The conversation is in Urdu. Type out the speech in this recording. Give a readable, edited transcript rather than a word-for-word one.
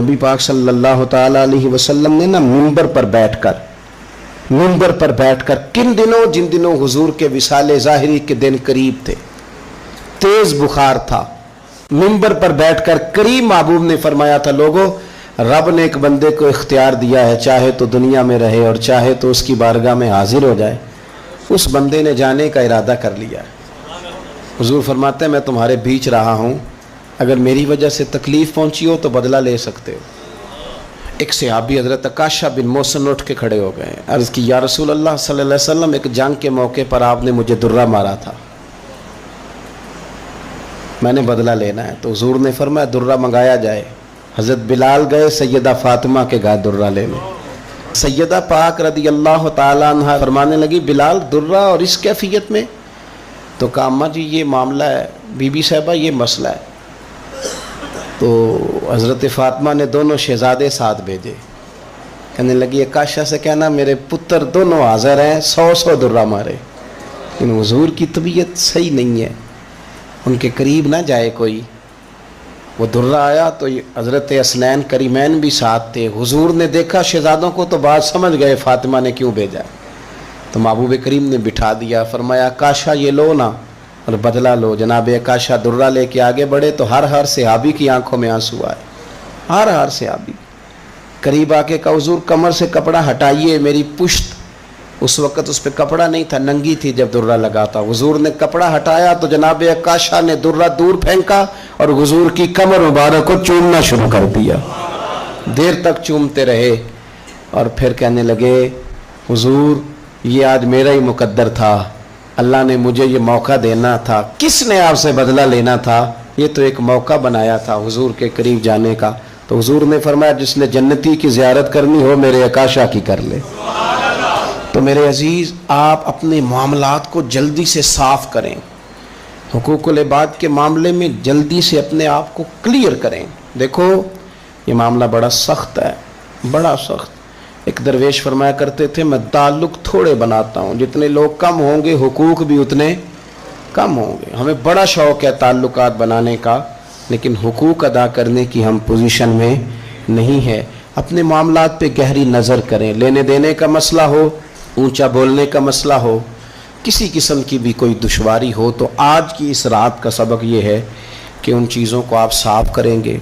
نبی پاک صلی اللہ تعالیٰ علیہ وسلم نے منبر پر بیٹھ کر کن دنوں، جن دنوں حضور کے وصال ظاہری کے دن قریب تھے، تیز بخار تھا، منبر پر بیٹھ کر قریب محبوب نے فرمایا تھا، لوگوں رب نے ایک بندے کو اختیار دیا ہے، چاہے تو دنیا میں رہے اور چاہے تو اس کی بارگاہ میں حاضر ہو جائے۔ اس بندے نے جانے کا ارادہ کر لیا ہے۔ حضور فرماتے ہیں میں تمہارے بیچ رہا ہوں، اگر میری وجہ سے تکلیف پہنچی ہو تو بدلہ لے سکتے ہو۔ ایک صحابی حضرت عکاشہ بن محصن اٹھ کے کھڑے ہو گئے، عرض کی یا رسول اللہ صلی اللہ علیہ وسلم، ایک جنگ کے موقع پر آپ نے مجھے درہ مارا تھا، میں نے بدلہ لینا ہے۔ تو حضور نے فرمایا درہ منگایا جائے۔ حضرت بلال گئے سیدہ فاطمہ کے گھر درہ لینے۔ سیدہ پاک رضی اللہ تعالیٰ عنہ فرمانے لگی بلال درہ اور اس کیفیت میں؟ تو کہا اماں جی یہ معاملہ ہے، بی بی صاحبہ یہ مسئلہ ہے۔ تو حضرت فاطمہ نے دونوں شہزادے ساتھ بھیجے، کہنے لگی عکاشہ سے کہنا میرے پتر دونوں حاضر ہیں، 100 درہ مارے، لیکن حضور کی طبیعت صحیح نہیں ہے، ان کے قریب نہ جائے کوئی۔ وہ درہ آیا تو حضرت حسنین کریمین بھی ساتھ تھے۔ حضور نے دیکھا شہزادوں کو تو بات سمجھ گئے فاطمہ نے کیوں بھیجا، تو محبوب کریم نے بٹھا دیا، فرمایا عکاشہ یہ لو نا اور بدلہ لو۔ جناب عکاشہ درہ لے کے آگے بڑھے تو ہر صحابی کی آنکھوں میں آنسو آئے، ہر صحابی قریب آ کے کہا حضور کمر سے کپڑا ہٹائیے، میری پشت اس وقت اس پہ کپڑا نہیں تھا، ننگی تھی جب درہ لگا تھا۔ حضور نے کپڑا ہٹایا تو جناب عکاشہ نے درہ دور پھینکا اور حضور کی کمر مبارک کو چومنا شروع کر دیا، دیر تک چومتے رہے، اور پھر کہنے لگے حضور یہ آج میرا ہی مقدر تھا، اللہ نے مجھے یہ موقع دینا تھا، کس نے آپ سے بدلہ لینا تھا، یہ تو ایک موقع بنایا تھا حضور کے قریب جانے کا۔ تو حضور نے فرمایا جس نے جنتی کی زیارت کرنی ہو میرے عکاشہ کی کر لے۔ تو میرے عزیز آپ اپنے معاملات کو جلدی سے صاف کریں، حقوق العباد کے معاملے میں جلدی سے اپنے آپ کو کلیئر کریں۔ دیکھو یہ معاملہ بڑا سخت ہے، بڑا سخت۔ ایک درویش فرمایا کرتے تھے میں تعلق تھوڑے بناتا ہوں، جتنے لوگ کم ہوں گے حقوق بھی اتنے کم ہوں گے۔ ہمیں بڑا شوق ہے تعلقات بنانے کا، لیکن حقوق ادا کرنے کی ہم پوزیشن میں نہیں ہے۔ اپنے معاملات پہ گہری نظر کریں، لینے دینے کا مسئلہ ہو، اونچا بولنے کا مسئلہ ہو، کسی قسم کی بھی کوئی دشواری ہو، تو آج کی اس رات کا سبق یہ ہے کہ ان چیزوں کو آپ صاف کریں گے۔